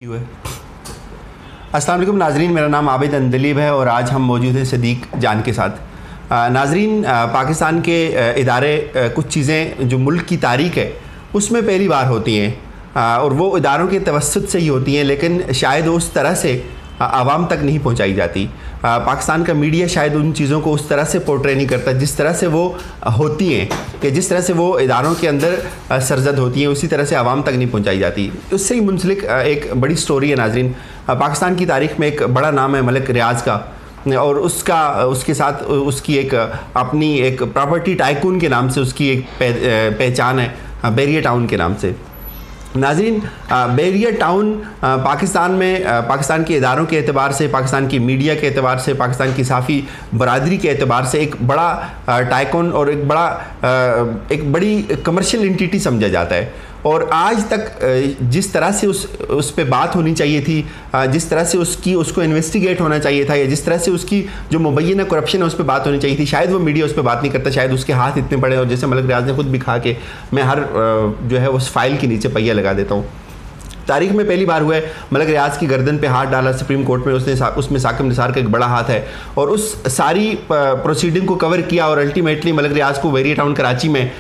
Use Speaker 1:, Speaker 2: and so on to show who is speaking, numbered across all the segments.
Speaker 1: अस्सलाम वालेकुम नाजरीन, मेरा नाम आबिद अंदलीब है और आज हम मौजूद हैं सदीक जान के साथ। नाजरीन, पाकिस्तान के इदारे कुछ चीज़ें जो मुल्क की तारीख है उसमें पहली बार होती हैं और वो इदारों के तवस्सुत से ही होती हैं, लेकिन शायद उस तरह से आवाम तक नहीं पहुंचाई जाती। पाकिस्तान का मीडिया शायद उन चीज़ों को उस तरह से पोर्ट्रे नहीं करता जिस तरह से वो होती हैं, कि जिस तरह से वो इदारों के अंदर सरजद होती हैं उसी तरह से आवाम तक नहीं पहुंचाई जाती। उससे ही मुंसलिक एक बड़ी स्टोरी है नाजरीन। पाकिस्तान की तारीख़ में एक बड़ा नाम है मलिक रियाज़ का, और उसके साथ उसकी एक अपनी एक प्रॉपर्टी टाइकून के नाम से उसकी एक पहचान है, बैरियर टाउन के नाम से। नाज़रीन, बैरियर टाउन पाकिस्तान में पाकिस्तान के इदारों के एतबार से, पाकिस्तान की मीडिया के एतबार से, पाकिस्तान की साफ़ी बरादरी के एतबार से एक बड़ा टाइकून और एक बड़ी कमर्शियल एंटिटी समझा जाता है। और आज तक जिस तरह से उस पे बात होनी चाहिए थी, जिस तरह से उसको इन्वेस्टिगेट होना चाहिए था, या जिस तरह से उसकी जो मुबैना करप्शन है उस पर बात होनी चाहिए थी, शायद वो मीडिया उस पर बात नहीं करता। शायद उसके हाथ इतने बड़े, और जैसे मलिक रियाज़ ने खुद भी कहा कि मैं हर जो है उस फाइल के नीचे पहिया लगा देता हूँ। तारीख में पहली बार हुआ है मलिक रियाज़ की गर्दन पे हाथ डाला सुप्रीम कोर्ट में, उसमें साकिब निसार का एक बड़ा हाथ है, और उस सारी प्रोसीडिंग को कवर किया और अल्टीमेटली मलिक रियाज़ को बैरियर टाउन कराची में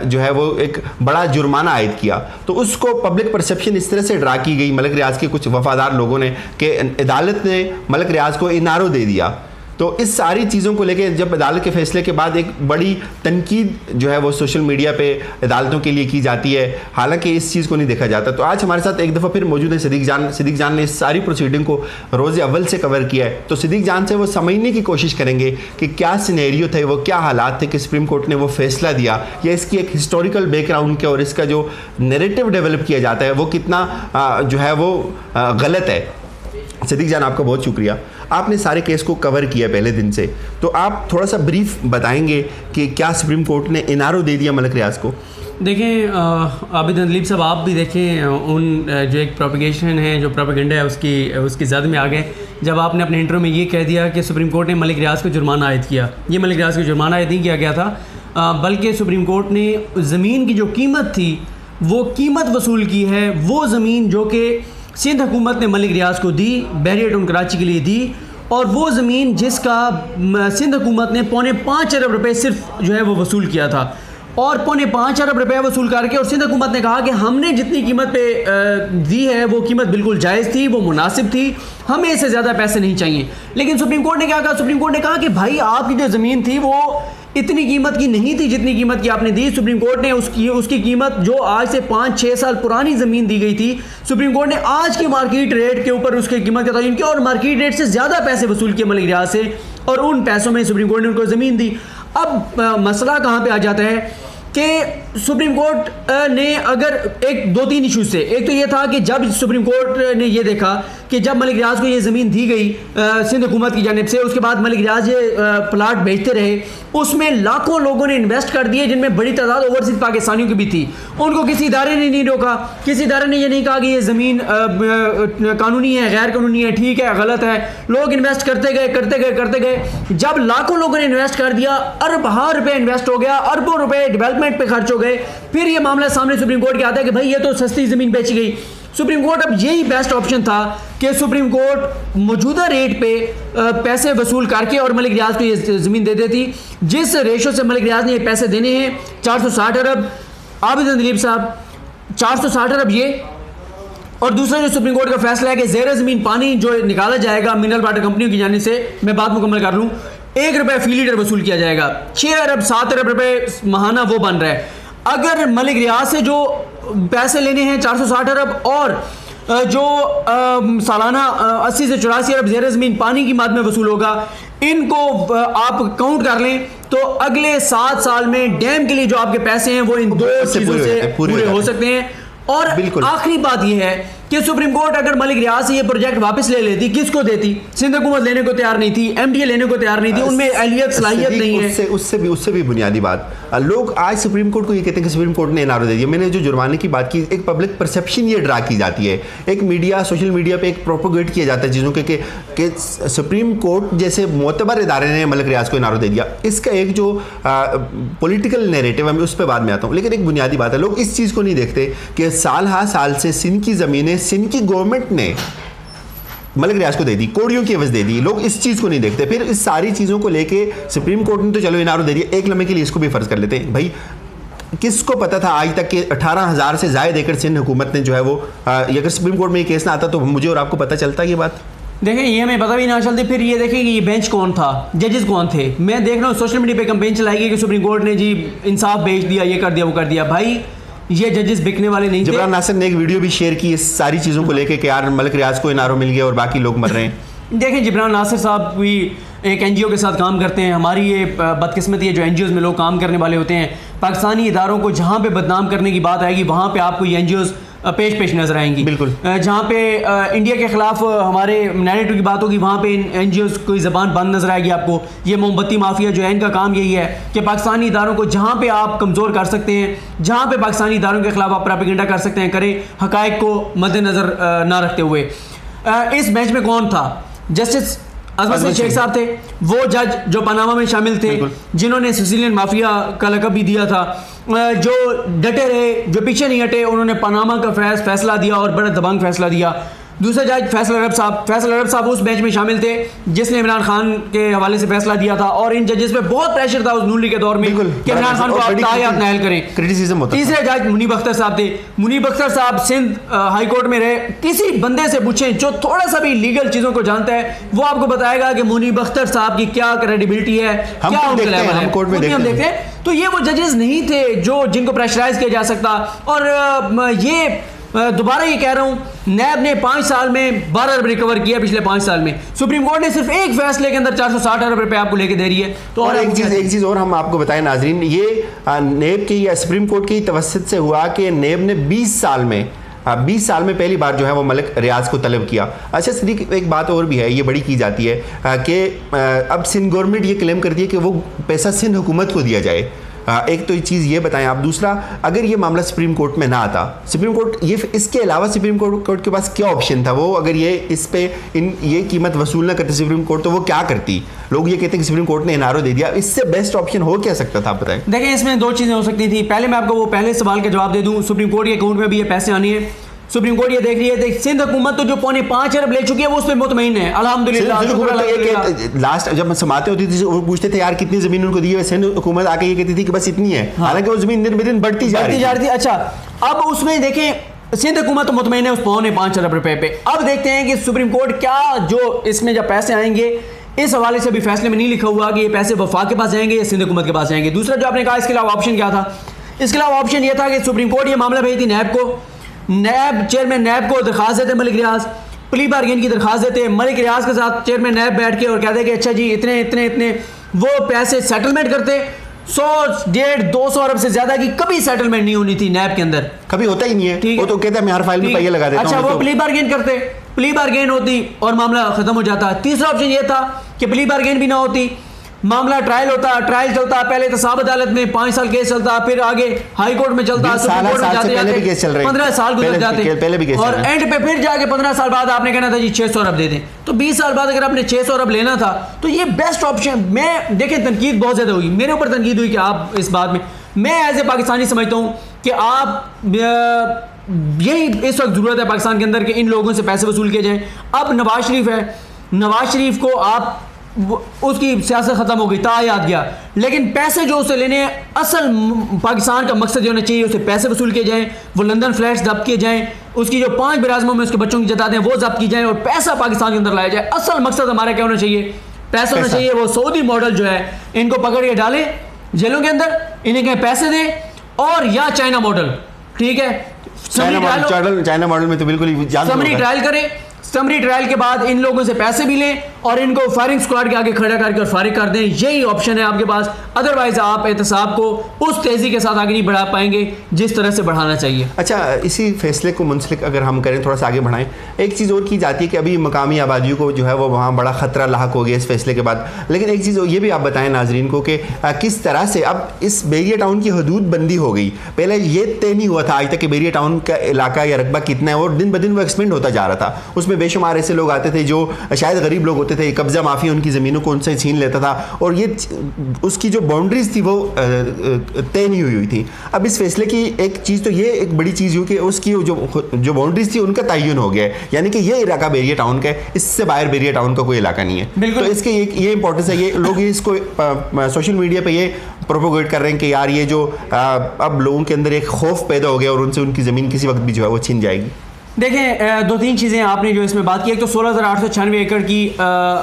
Speaker 1: जो है वो एक बड़ा जुर्माना आयद किया। तो उसको पब्लिक परसेप्शन इस तरह से ड्रा की गई मलिक रियाज़ के कुछ वफादार लोगों ने कि अदालत ने मलिक रियाज़ को इनारो दे दिया। तो इस सारी चीज़ों को लेकर जब अदालत के फैसले के बाद एक बड़ी तनकीद जो है वो सोशल मीडिया पे अदालतों के लिए की जाती है, हालांकि इस चीज़ को नहीं देखा जाता। तो आज हमारे साथ एक दफ़ा फिर मौजूद है सदीक जान ने इस सारी प्रोसीडिंग को रोज़ अव्वल से कवर किया है। तो सदीक जान से वो समझने की कोशिश करेंगे कि क्या सिनेरियो थे, वो क्या हालात थे कि सुप्रीम कोर्ट ने वो फैसला दिया, या इसकी एक हिस्टोरिकल बैकग्राउंड के और इसका जो नैरेटिव डेवलप किया जाता है वो कितना जो है वो गलत है। सदीक जान, आपका बहुत शुक्रिया, आपने सारे केस को कवर किया पहले दिन से, तो आप थोड़ा सा ब्रीफ बताएंगे कि क्या सुप्रीम कोर्ट ने इनारो दे दिया मलिक रियाज़ को?
Speaker 2: देखें आबिद अंदलीब साहब, आप भी देखें उन जो एक प्रोपेगेशन है, जो प्रोपेगेंडा है उसकी ज़द में आ गए जब आपने अपने इंटरव्यू में ये कह दिया कि सुप्रीम कोर्ट ने मलिक रियाज़ को जुर्माना आयद किया। ये मलिक रियाज़ को जुर्माना आयद नहीं किया गया था, बल्कि सुप्रीम कोर्ट ने ज़मीन की जो कीमत थी वो कीमत वसूल की है। वो ज़मीन जो कि सिंध हुकूमत ने मलिक रियाज़ को दी, बैरियर टाउन कराची के लिए दी, और वो ज़मीन जिसका सिंध हुकूमत ने 5.25 अरब रुपए सिर्फ जो है वो वसूल किया था, और 5.25 अरब रुपये वसूल करके और सिंध हुकूमत ने कहा कि हमने जितनी कीमत पे दी है वो कीमत बिल्कुल जायज़ थी, वो मुनासिब थी, हमें इससे ज़्यादा पैसे नहीं चाहिए। लेकिन सुप्रीम कोर्ट ने क्या कहा? सुप्रीम कोर्ट ने कहा कि भाई आपकी जो ज़मीन थी वो इतनी कीमत की नहीं थी जितनी कीमत की आपने दी। सुप्रीम कोर्ट ने उसकी कीमत, जो आज से 5-6 साल पुरानी ज़मीन दी गई थी, सुप्रीम कोर्ट ने आज की मार्केट रेट के ऊपर उसकी कीमत का तयन किया और मार्केट रेट से ज़्यादा पैसे वसूल किए मलिक रियाज़ से, और उन पैसों में सुप्रीम कोर्ट ने उनको ज़मीन दी। अब मसला कहाँ पे आ जाता है कि सुप्रीम कोर्ट ने अगर एक 2-3 इशूज़ से, एक तो ये था कि जब सुप्रीम कोर्ट ने ये देखा कि जब मलिक रियाज़ को ये ज़मीन दी गई सिंध हुकूमत की जानिब से, उसके बाद मलिक रियाज़ ये प्लाट बेचते रहे, उसमें लाखों लोगों ने इन्वेस्ट कर दिए जिनमें बड़ी तादाद ओवरसीज़ पाकिस्तानियों की भी थी। उनको किसी इदारे ने नहीं रोका, किसी इदारे ने ये नहीं कहा कि ये ज़मीन कानूनी है, गैर कानूनी है, ठीक है, गलत है। लोग इन्वेस्ट करते गए। जब लाखों लोगों ने इन्वेस्ट कर दिया, अरब रुपये इन्वेस्ट हो गया, अरबों रुपये डेवलपमेंट पे खर्च हो गए, फिर ये मामला सामने सुप्रीम कोर्ट के आता है कि भाई ये तो सस्ती ज़मीन बेची गई। सुप्रीम कोर्ट, अब यही बेस्ट ऑप्शन था कि सुप्रीम कोर्ट मौजूदा रेट पे पैसे वसूल करके और मलिक रियाज़ को ये ज़मीन दे देती। जिस रेशो से मलिक रियाज़ ने ये पैसे देने हैं 460 अरब, आबिद अंदलीब साहब 460 अरब ये, और दूसरा जो सुप्रीम कोर्ट का फैसला है कि ज़ेर ज़मीन पानी जो निकाला जाएगा मिनरल वाटर कंपनियों की जानिब से, मैं बात मुकम्मल कर लूँ, 1 रुपये फी लीटर वसूल किया जाएगा। 6 अरब 7 अरब रुपये महाना वो बन रहा है। अगर मलिक रियाज़ से जो पैसे लेने हैं 460 अरब और जो सालाना 80 से 84 अरब ज़ेर ज़मीन पानी की मद में वसूल होगा, इनको आप काउंट कर लें तो अगले 7 साल में डैम के लिए जो आपके पैसे हैं वो इन 2 चीज़ों से पूरे हो सकते हैं। और आखिरी बात यह है कि सुप्रीम कोर्ट अगर मलिक रियाज़ से ये प्रोजेक्ट वापस ले लेती, किसको देती? सिंध हुकूमत लेने को तैयार नहीं थी, एमडीए लेने को तैयार नहीं थी, उनमें अहलियत सलाहियत नहीं है।
Speaker 1: उससे भी बुनियादी बात, लोग आज सुप्रीम कोर्ट को ये कहते हैं कि सुप्रीम कोर्ट ने इनारो दे दिया। मैंने जो जुर्माने की बात की, एक पब्लिक परसेप्शन ये ड्रा की जाती है, एक मीडिया सोशल मीडिया पे एक प्रोपोगेट किया जाता है चीज़ों के सुप्रीम कोर्ट जैसे मोतबर इदारे ने मलिक रियाज़ को इनारो दे दिया। इसका एक जो पॉलिटिकल नैरेटिव है मैं उस पर बाद में आता हूँ, लेकिन एक बुनियादी बात है, लोग इस चीज़ को नहीं देखते कि साल हा साल से सिंध की ज़मीनें सिंध की गवर्नमेंट ने मलिक रियाज को दे दी, कोड़ियों की एवज दे दी। लोग इस चीज़ को नहीं देखते। फिर इस सारी चीज़ों को लेके सुप्रीम कोर्ट ने तो चलो एनआरओ दे दिया, एक लम्हे के लिए इसको भी फ़र्ज कर लेते हैं। भाई किसको पता था आज तक कि 18,000 से ज़ायद एकड़ सिंध हुकूमत ने जो है वो, अगर सुप्रीम कोर्ट में ये केस ना आता तो मुझे और आपको पता चलता ये बात?
Speaker 2: देखें, ये हमें पता भी ना चलती। फिर ये देखें कि ये बेंच कौन था, जजेस कौन थे। मैं देख रहा हूँ सोशल मीडिया पे कंपेन चलाई गई कि सुप्रीम कोर्ट ने जी इंसाफ बेच दिया, ये कर दिया, वो कर दिया। भाई ये जजेस बिकने वाले नहीं थे।
Speaker 1: जबरान नासिर ने एक वीडियो भी शेयर की इस सारी चीज़ों को लेके कि यार मलिक रियाज को एनआरओ मिल गया और बाकी लोग मर रहे हैं।
Speaker 2: देखें, जबरान नासिर साहब भी एक एनजीओ के साथ काम करते हैं। हमारी ये बदकिस्मती है जो एनजीओज़ में लोग काम करने वाले होते हैं। पाकिस्तानी इदारों को जहाँ पे बदनाम करने की बात आएगी वहाँ पे आपको ये एनजीओज़ पेश नज़र आएंगी।
Speaker 1: बिल्कुल।
Speaker 2: जहाँ पे इंडिया के ख़िलाफ़ हमारे नैरेटिव की बात होगी वहाँ पे एनजीओज़ की ज़बान बंद नज़र आएगी आपको। ये मोमबत्ती माफिया जो है इनका काम यही है कि पाकिस्तानी इदारों को जहाँ पे आप कमज़ोर कर सकते हैं, जहाँ पे पाकिस्तानी इदारों के ख़िलाफ़ आप प्रोपेगेंडा कर सकते हैं, करें, हक़ाइक़ को मद्देनज़र ना रखते हुए। इस बेंच में कौन था? जस्टिस अजमत शेख साहब थे, वो जज जो पनामा में शामिल थे, जिन्होंने सिसिलियन माफिया का लक़ब भी दिया था, जो डटे रहे, जो पीछे नहीं हटे। उन्होंने पनामा का फैसला दिया और बड़ा दबंग फैसला दिया। दूसरे जज फैसल अरब साहब उस बेंच में शामिल थे जिसने इमरान खान के हवाले से फैसला दिया था, और इन जजेस पे बहुत प्रेशर था उस नून लीग के दौर में कि इमरान खान को आप तायात नायल करें,
Speaker 1: क्रिटिसिज्म होता।
Speaker 2: तीसरे जज मुनीब अख्तर साहब थे। मुनीब अख्तर साहब सिंध हाई कोर्ट में रहे। किसी बंदे से पूछें जो थोड़ा सा भी लीगल चीज़ों को जानता है, वो आपको बताएगा कि मुनीब अख्तर साहब की क्या क्रेडिबिलिटी है, क्या उनका लेवल है। हम देखते हैं। तो ये वो जजेस नहीं थे जो जिनको प्रेशराइज किया जा सकता। और ये दोबारा ये कह रहा हूँ, नैब ने 5 साल में 12 अरब रिकवर किया पिछले 5 साल में। सुप्रीम कोर्ट ने सिर्फ एक फैसले के अंदर 460 अरब रुपए आपको लेके दे रही है। तो
Speaker 1: और एक चीज़ और हम आपको बताएं नाजरीन, ये नेब की या सुप्रीम कोर्ट की तवस्सुत से हुआ कि नेब ने 20 साल में पहली बार जो है वो मलिक रियाज को तलब किया। अच्छा सदीक, एक बात और भी है, ये बड़ी की जाती है कि अब सिंध गवर्नमेंट ये क्लेम करती है कि वो पैसा सिंध हुकूमत को दिया जाए। एक तो ये चीज़ ये बताएं आप। दूसरा, अगर ये मामला सुप्रीम कोर्ट में ना आता, सुप्रीम कोर्ट ये इसके अलावा सुप्रीम कोर्ट के पास क्या ऑप्शन था? वो अगर ये इस पे ये कीमत वसूल ना करती सुप्रीम कोर्ट, तो वो क्या करती? लोग ये कहते हैं कि सुप्रीम कोर्ट ने एनआरओ दे दिया, इससे बेस्ट ऑप्शन हो क्या सकता था? आप बताएं।
Speaker 2: देखिए, इसमें 2 चीज़ें हो सकती थी। पहले मैं आपको वो पहले सवाल का जवाब दे दूँ, सुप्रीम कोर्ट के अकाउंट में भी ये पैसे आने हैं। सुप्रीम कोर्ट ये देख रही है, सिंध हुकूमत तो जो 5.25 अरब ले चुकी है वो उस पर मुतमईन है, अल्हम्दुलिल्लाह।
Speaker 1: लास्ट जब समाते होती थी वो पूछते थे यार कितनी जमीन उनको दी है, सिंध हुकूमत आके ये कहती थी कि बस इतनी है। हालांकि वो जमीन दिन ब दिन बढ़ती जा रही थी। अच्छा, अब उसमें देखें सिंध हुकूमत तो मुतमईन है उस 5.25 अरब रुपए पे। अब देखते हैं कि सुप्रीम कोर्ट क्या, जो इसमें जब पैसे आएंगे, इस हवाले से भी फैसले में नहीं लिखा हुआ कि ये पैसे वफाक के पास जाएंगे या सिंध हुकूमत के पास जाएंगे। दूसरा जो आपने कहा, इसके अलावा ऑप्शन क्या था? इसके अलावा ऑप्शन ये था कि सुप्रीम कोर्ट ये मामला भेजती नैब को, नैब चेयरमैन नैब को दरखास्त देते मलिक रियाज, प्ली बार्गेन की दरखास्त देते, मलिक रियाज के साथ चेयरमैन नैब बैठ के और कहते कि अच्छा जी इतने इतने इतने, वो पैसे सेटलमेंट करते। 100, 150, 200 अरब से ज्यादा की कभी सेटलमेंट नहीं होनी थी नैब के अंदर, कभी होता ही नहीं है। वो तो कहता है मैं हर फाइल में पहिया लगा देता हूं।
Speaker 2: अच्छा, वो प्ली बार्गेन करते, प्ली बार्गेन होती और मामला खत्म हो जाता। तीसरा ऑप्शन ये था कि प्ली बार्गेन भी ना होती, मामला ट्रायल होता, ट्रायल चलता, पहले तसाब अदालत में 5 साल केस चलता, फिर आगे हाई कोर्ट में चलता, सुप्रीम कोर्ट में जाते जाते 15 साल गुजर जाते, और एंड पे फिर जाके 15 साल बाद आपने कहना था जी 600 अरब दे दें। तो 20 साल बाद अगर आपने 600 अरब लेना था तो ये बेस्ट ऑप्शन। मैं देखें, तनकीद बहुत ज़्यादा हुई, मेरे ऊपर तनकीद हुई कि आप इस बात में, मैं एज ए पाकिस्तानी समझता हूँ कि आप यही इस वक्त ज़रूरत है पाकिस्तान के अंदर कि इन लोगों से पैसे वसूल किए जाएँ। अब नवाज शरीफ है, नवाज शरीफ को आप उसकी सियासत खत्म हो गई, तायाद गया, लेकिन पैसे जो उसे लेने हैं, असल पाकिस्तान का मकसद होना चाहिए उसे पैसे वसूल किए जाएं, वो लंदन फ्लैट्स जब्त किए जाएं, उसकी जो 5 बिराज़मों में उसके बच्चों की जायदादें हैं वो जब्त की जाएं और पैसा पाकिस्तान के अंदर लाया जाए। असल मकसद हमारा क्या होना चाहिए? पैसा होना चाहिए। वो सऊदी मॉडल जो है, इनको पकड़ के डालें जेलों के अंदर, इन्हें कहें पैसे दें, और या चाइना मॉडल, ठीक है,
Speaker 1: चाइना मॉडल में तो बिल्कुल
Speaker 2: समरी ट्रायल करें, समरी ट्रायल के बाद इन लोगों से पैसे भी लें और इनको फायरिंग स्क्वाड के आगे खड़ा करके और फारिग कर दें। यही ऑप्शन है आपके पास। अदरवाइज आप एहतसाब को उस तेज़ी के साथ आगे नहीं बढ़ा पाएंगे जिस तरह से बढ़ाना चाहिए।
Speaker 1: अच्छा, इसी फैसले को मुंसलिक अगर हम करें, थोड़ा सा आगे बढ़ाएं, एक चीज़ और की जाती है कि अभी मकामी आबादियों को जो है वो वहाँ बड़ा ख़तरा लाहक हो गया इस फैसले के बाद। लेकिन एक चीज़ ये भी आप बताएं नाजरीन को कि किस तरह से अब इस बैरिया टाउन की हदूद बंदी हो गई। पहले ये तय नहीं हुआ था आज तक कि बैरिया टाउन का इलाका या रकबा कितना है, और दिन ब दिन वो एक्सपेंड होता जा रहा था। उसमें उसमें बेशुमार ऐसे लोग आते थे जो शायद गरीब लोग होते थे, कब्जा माफिया उनकी ज़मीनों को उनसे छीन लेता था, और ये उसकी जो बाउंड्रीज थी वो तय नहीं हुई थी। अब इस फैसले की एक चीज़ तो ये एक बड़ी चीज़ हुई कि उसकी जो बाउंड्रीज थी उनका तयन हो गया है, यानी कि ये इलाका बैरिया टाउन का है, इससे बाहर बैरिया टाउन का कोई इलाका नहीं है। तो इसके ये इंपॉर्टेंस है। ये लोग इसको सोशल मीडिया पे ये प्रोपोगेट कर रहे हैं कि यार ये जो अब लोगों के अंदर एक खौफ पैदा हो गया और उनसे उनकी ज़मीन किसी वक्त भी जो है वो छीन जाएगी।
Speaker 2: देखें, दो तीन चीज़ें आपने जो इसमें बात की, एक तो 16,896 एकड़ की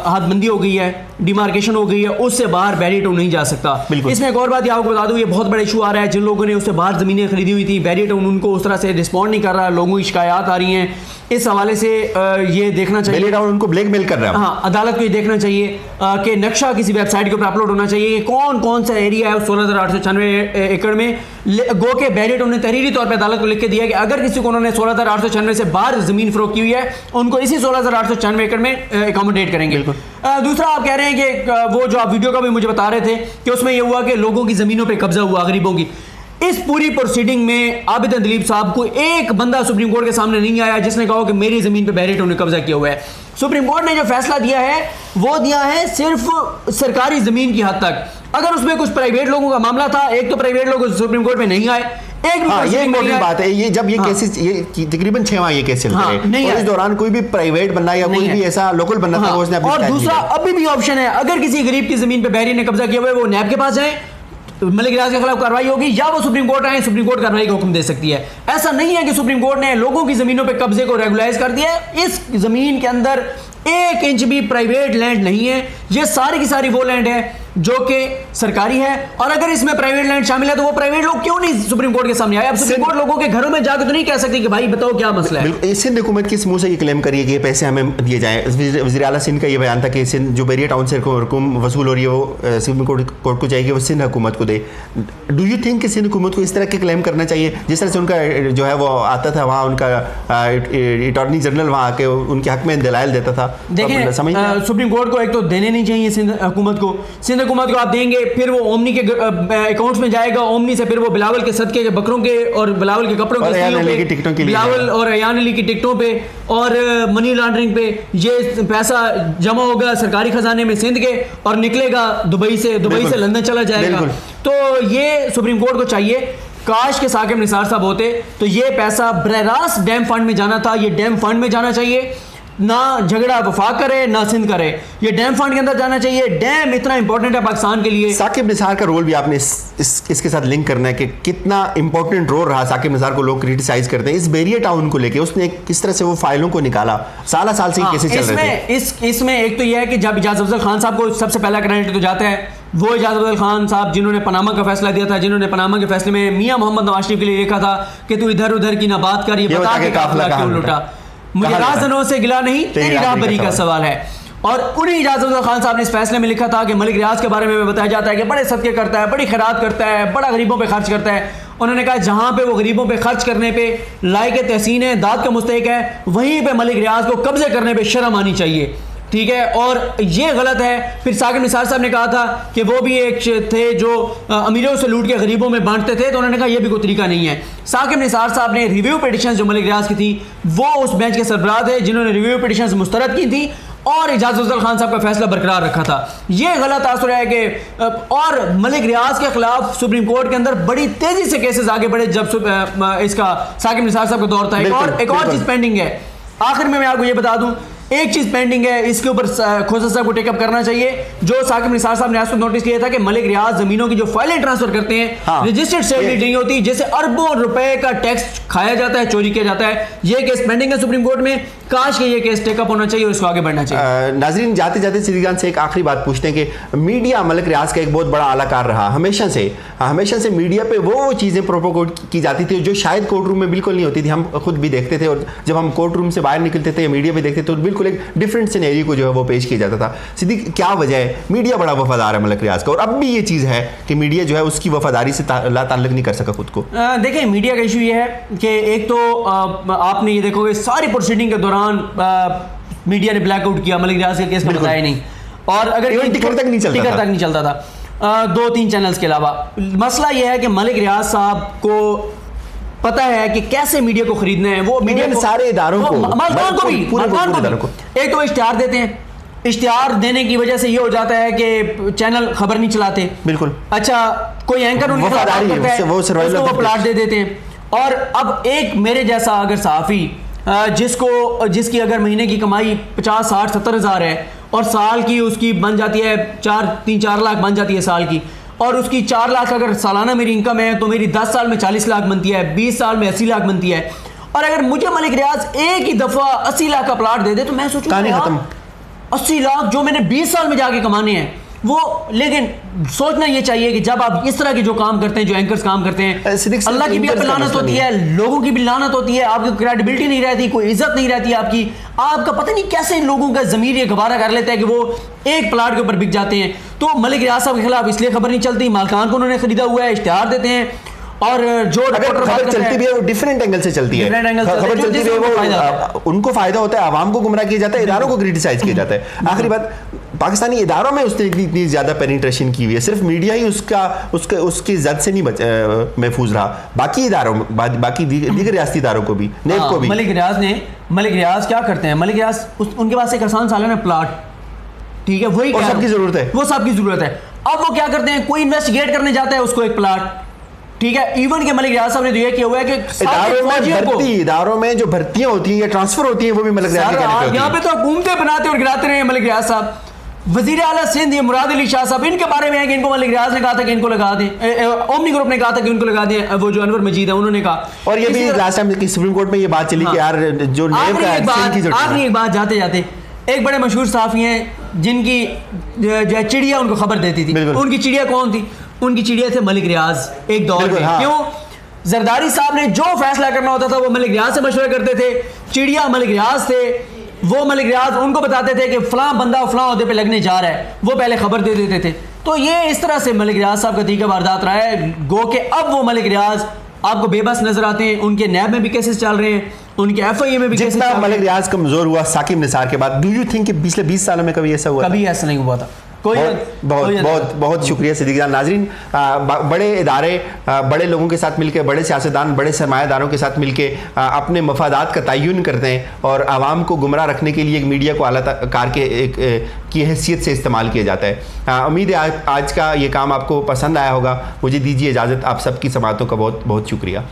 Speaker 2: हदबंदी हो गई है, डिमार्केशन हो गई है, उससे बाहर बैरिया टाउन नहीं जा सकता। इसमें एक और बात ये आपको बता दूं, ये बहुत बड़ा इशू आ रहा है, जिन लोगों ने उससे बाहर ज़मीनें खरीदी हुई थी, बैरिया टाउन उनको उस तरह से रिस्पॉन्ड नहीं कर रहा, लोगों की शिकायत आ रही हैं। इस हवाले से ये देखना चाहिए,
Speaker 1: बैरिया टाउन उनको ब्लैकमेल कर रहा है।
Speaker 2: हाँ, अदालत को ये देखना चाहिए कि नक्शा किसी वेबसाइट के ऊपर अपलोड होना चाहिए, कौन कौन सा एरिया है 16,896 एकड़ में। गो के बैरिया टाउन ने तहरीरी तौर पर अदालत को लिख के दिया कि अगर किसी को उन्होंने 16,896 से बाहर ज़मीन फरोख्त की हुई है, उनको इसी 16,896 एकड़ में एकोमोडेट करेंगे। दूसरा, आप कह रहे हैं कि वो जो आप वीडियो का भी मुझे बता रहे थे कि उसमें यह हुआ कि लोगों की ज़मीनों पर कब्जा हुआ, गरीबों की। इस पूरी प्रोसीडिंग में आबिद दलीब साहब को एक बंदा सुप्रीम कोर्ट के सामने नहीं आया जिसने कहा कि मेरी ज़मीन पे बैरिया टाउन ने कब्जा किया हुआ है। सुप्रीम कोर्ट ने जो फैसला दिया है वो दिया है सिर्फ सरकारी ज़मीन की हद तक। अगर उसमें कुछ प्राइवेट लोगों का मामला था, एक तो प्राइवेट लोग सुप्रीम कोर्ट में नहीं आए, एक भी
Speaker 1: ये इंपॉर्टेंट बात है। ये जब ये केसेस, ये तकरीबन 6 माह ये केस चल रहे हैं, और इस दौरान कोई भी प्राइवेट बनना या कोई भी ऐसा लोकल बनना था, उसने अपनी।
Speaker 2: और दूसरा, अभी भी ऑप्शन है, अगर किसी गरीब की ज़मीन पे बैरिया ने कब्जा किया हुआ है, वो नैब के पास जाए, मलिक रियाज के खिलाफ कार्रवाई होगी, या वो सुप्रीम कोर्ट आए, सुप्रीम कोर्ट कार्रवाई का हुक्म दे सकती है। ऐसा नहीं है कि सुप्रीम कोर्ट ने लोगों की जमीनों पे कब्जे को रेगुलाइज कर दिया है। इस जमीन के अंदर 1 इंच भी प्राइवेट लैंड नहीं है, ये सारी की सारी वो लैंड है जो कि सरकारी है, और अगर इसमें प्राइवेट लैंड शामिल है तो वो प्राइवेट लोग क्यों नहीं सुप्रीम कोर्ट के सामने आए? अब सुप्रीम कोर्ट लोगों के घरों में जाकर तो नहीं कह सकती कि भाई बताओ क्या मसला है।
Speaker 1: सिंध हुकूमत किस मुंह से ये क्लेम करिए कि ये पैसे हमें दिए जाएं? वज़ीर आला सिंध का ये बयान था कि सिंध जो बैरिया टाउन से रकम वसूल हो रही है वो सुप्रीम कोर्ट को चाहिए, वो सिंध हुकूमत को दे। डू यू थिंक कि सिंध हुकूमत को इस तरह के क्लेम करना चाहिए? जिस तरह से उनका जो है वो आता था वहाँ, उनका अटॉर्नी जनरल वहाँ आके उनके हक में दलाइल देता था।
Speaker 2: देखिए, सुप्रीम कोर्ट को एक तो देने नहीं चाहिए सिंध हुकूमत को। सिंध हुकूमत को आप देंगे, फिर वो ओमनी के अकाउंट्स में जाएगा, ओमनी से फिर वो बिलावल के सदके के बकरों के और बिलावल के कपड़ों के बिलावल और अयान अली की टिकटों पे और मनी लॉन्ड्रिंग पे ये पैसा जमा होगा सरकारी खजाने में सिंध के, और निकलेगा दुबई से लंदन चला जाएगा। तो ये सुप्रीम कोर्ट को चाहिए, काश के साकिब निसार साहब होते तो ये पैसा बरह रास्त डैम फंड में जाना था। ये डैम फंड में जाना चाहिए, ना झगड़ा वफाक करे ना सिंध करे, ये डैम फंड के अंदर जाना चाहिए। डैम इतना इंपॉर्टेंट है पाकिस्तान के लिए।
Speaker 1: साकिब निसार का रोल भी आपने इसके साथ लिंक करना है कि कितना इंपॉर्टेंट रोल रहा। साकिब निसार को लोग क्रिटिसाइज करते हैं इस बैरिया टाउन को लेके, उसने किस तरह से वो फाइलों को निकाला, साल से केसेस चल रहे थे।
Speaker 2: इसमें एक तो यह है कि जब इजाज़ अफजल खान साहब को सबसे पहला क्रेडिट तो जाता है, वो इजाज़ अफजल खान साहब जिन्होंने पनामा का फैसला दिया था, जिन्होंने पनामा के फैसले में मियां मोहम्मद नवाज शरीफ के लिए लिखा था कि तू इधर उधर की ना बात कर, ये बता के काफिला क्यों लुटा, मुझे राज़नों से गिला नहीं, तेरी राहबरी का सवाल है। और उन्हीं इजाज़ अफजल खान साहब ने इस फैसले में लिखा था कि मलिक रियाज के बारे में बताया जाता है कि बड़े सदके करता है, बड़ी खैरात करता है, बड़ा गरीबों पे खर्च करता है। उन्होंने कहा जहां पे वो गरीबों पे खर्च करने पे लायक तहसीन है, दाद का मुस्तहिक है, वहीं पे मलिक रियाज को कब्जे करने पे शर्म आनी चाहिए। ठीक है, और ये गलत है। फिर साकिब निसार साहब ने कहा था कि वो भी एक थे जो अमीरों से लूट के गरीबों में बांटते थे, तो उन्होंने कहा यह भी कोई तरीका नहीं है। साकिब निसार साहब ने रिव्यू पिटिशन जो मलिक रियाज की थी, वो उस बेंच के सरबराह थे जिन्होंने रिव्यू पिटिशन मुस्तरद की थी और इजाज़ अफजल खान साहब का फैसला बरकरार रखा था। ये गलत आसर है कि और मलिक रियाज के खिलाफ सुप्रीम कोर्ट के अंदर बड़ी तेजी से केसेस आगे बढ़े जब इसका साकिब निसार साहब का दौर था। एक और चीज़ पेंडिंग है, आखिर में मैं आपको ये बता दूं, एक चीज पेंडिंग है, इसके ऊपर खोसा साहब को टेकअप करना चाहिए। जो साकिब निसार साहब ने आज नोटिस किया था कि मलिक रियाज जमीनों की जो फाइलें ट्रांसफर करते हैं रजिस्टर्ड सेल डीड नहीं होती, जैसे अरबों रुपए का टैक्स खाया जाता है, चोरी किया जाता है। ये केस पेंडिंग है सुप्रीम कोर्ट में, काश के ये केस टेकअप होना चाहिए और इसको आगे बढ़ना चाहिए।
Speaker 1: नाजरीन, जाते जाते सिद्दीक से एक आखिरी बात पूछते हैं कि मीडिया मलिक रियाज का एक बहुत बड़ा आलाकार रहा हमेशा से मीडिया पे वो चीज़ें प्रोपोगेट की जाती थी जो शायद कोर्ट रूम में बिल्कुल नहीं होती थी। हम खुद भी देखते थे, और जब हम कोर्ट रूम से बाहर निकलते थे या मीडिया पे देखते थे तो बिल्कुल एक डिफरेंट सिनेरियो को जो है वो पेश किया जाता था। सिद्दीक, क्या वजह है? मीडिया बड़ा वफादार है मलिक रियाज का, और अब भी ये चीज़ है कि मीडिया जो है उसकी वफादारी से ताल्लुक नहीं कर सका खुद को।
Speaker 2: देखिए, मीडिया का इशू ये है कि एक तो आपने ये देखोगे सारी प्रोसीडिंग के दौरान मीडिया ने ब्लैकआउट किया, मलिक रियाज के केस में बताया नहीं, और अगर
Speaker 1: टिकट तक नहीं चलता
Speaker 2: था 2-3 चैनल्स के अलावा। मसला यह है कि मलिक रियाज साहब को
Speaker 3: पता है कि कैसे मीडिया को खरीदना है, वो मीडिया को,
Speaker 1: सारे इदारों को,
Speaker 3: मालिकान को भी, मालिकान को भी। एक तो इश्तिहार देते हैं, इश्तिहार देने की वजह से ये हो जाता है कि चैनल खबर नहीं चलाते।
Speaker 1: बिल्कुल।
Speaker 3: अच्छा, कोई एंकर उनके खिलाफ बात करता है, उसको वो प्लाट दे देते हैं। और अब एक मेरे जैसा अगर सहाफ़ी जिसकी अगर महीने की कमाई 50, 60, 70 हज़ार है और साल की उसकी बन जाती है 3-4 लाख बन जाती है साल की, और उसकी 4 लाख अगर सालाना मेरी इनकम है तो मेरी 10 साल में 40 लाख बनती है, 20 साल में 80 लाख बनती है। और अगर मुझे मलिक रियाज एक ही दफ़ा 80 लाख का प्लाट दे दे तो मैं सोचूं 80 लाख जो मैंने 20 साल में जाके कमाने हैं वो। लेकिन सोचना ये चाहिए कि जब आप इस तरह के जो काम करते हैं, जो एंकर्स काम करते हैं, अल्लाह की भी आप पे लानत होती है, लोगों की भी लानत होती है, आपकी क्रेडिबिलिटी नहीं रहती, कोई इज्जत नहीं रहती आपकी। आपका पता नहीं कैसे इन लोगों का ज़मीर ये गवारा कर लेता है कि वो एक प्लाट के ऊपर बिक जाते हैं। तो मलिक रियाज साहब के खिलाफ इसलिए खबर नहीं चलती, मालकान को उन्होंने खरीदा हुआ है, इश्तिहार देते हैं, और जो
Speaker 1: खबर चलती भी है वो डिफरेंट एंगल से चलती है, खबर चलती है वो उनको फायदा होता है, आवाम को गुमराह किया जाता है, इदारों को क्रिटिसाइज किया जाता है। आखिरी बात, पाकिस्तानी इदारों में उसने इतनी ज्यादा पेनिट्रेशन की हुई है, सिर्फ मीडिया ही उसकी जद से नहीं महफूज रहा, बाकी इदारों में, बाकी दीगर रियासती इदारों को भी, नेब को भी।
Speaker 3: मलिक रियाज क्या करते हैं, मलिक रियाज उनके पास एक आसान सालाना प्लाट, ठीक है, वही
Speaker 1: सबकी जरूरत है,
Speaker 3: वो सबकी जरूरत है। अब वो क्या करते हैं, कोई इन्वेस्टिगेट करने जाता है उसको एक प्लाट, ठीक है। इवन के मलिक रियाज साहब ने तो ये किया हुआ है कि
Speaker 1: इदारों में जो भर्तियां होती हैं या ट्रांसफर होती हैं वो भी मलिक रियाज के
Speaker 3: यहाँ पे तो हुकूमतें बनाते और गिराते रहे मलिक रियाज साहब। वजीर आला सिंध ये मुराद अली शाह साहब, इनके बारे में है कि इनको मलिक रियाज ने कहा था कि इनको लगा दें, ओमनी ग्रुप ने कहा था कि उनको लगा दें, वो जो अनवर मजीद है उन्होंने कहा।
Speaker 1: और ये भी लास्ट टाइम की सुप्रीम कोर्ट में ये बात चली कि यार जो
Speaker 3: आखिरी एक बात जाते जाते, एक बड़े मशहूर सहाफ़ी हैं जिनकी चिड़िया उनको खबर देती थी, उनकी चिड़िया कौन थी, उनकी चिड़िया थे मलिक रियाज एक दौर में। क्यों? जरदारी साहब ने जो फैसला करना होता था वो मलिक रियाज से मशवरा करते थे, चिड़िया मलिक रियाज थे, वो मलिक रियाज उनको बताते थे कि फलां बंदा फलां ओहदे पे लगने जा रहा है, वो पहले खबर दे देते थे। तो ये इस तरह से मलिक रियाज साहब का तरीका वारदात रहा है। गो के अब वो मलिक रियाज आपको बेबस नजर आते हैं, उनके नैब में भी केसेस चल रहे हैं, उनके FIA में भी केसेस चल रहे हैं।
Speaker 1: मलिक रियाज कमजोर हुआ साकिब निसार के बाद, डू यू थिंक कि पिछले 20 सालों में कभी ऐसा हुआ?
Speaker 3: कभी ऐसा नहीं हुआ था।
Speaker 1: बहुत शुक्रिया सिद्दीक जान। नाजरीन, बड़े इदारे बड़े लोगों के साथ मिलकर, बड़े सियासतदान बड़े सरमायादारों के साथ मिलकर अपने मफादात का तयन करते हैं और आवाम को गुमराह रखने के लिए एक मीडिया को आला कार के की हैसियत से इस्तेमाल किया जाता है। उम्मीद है आज का ये काम आपको पसंद आया होगा। मुझे दीजिए इजाज़त, आप सबकी समातों का बहुत बहुत शुक्रिया।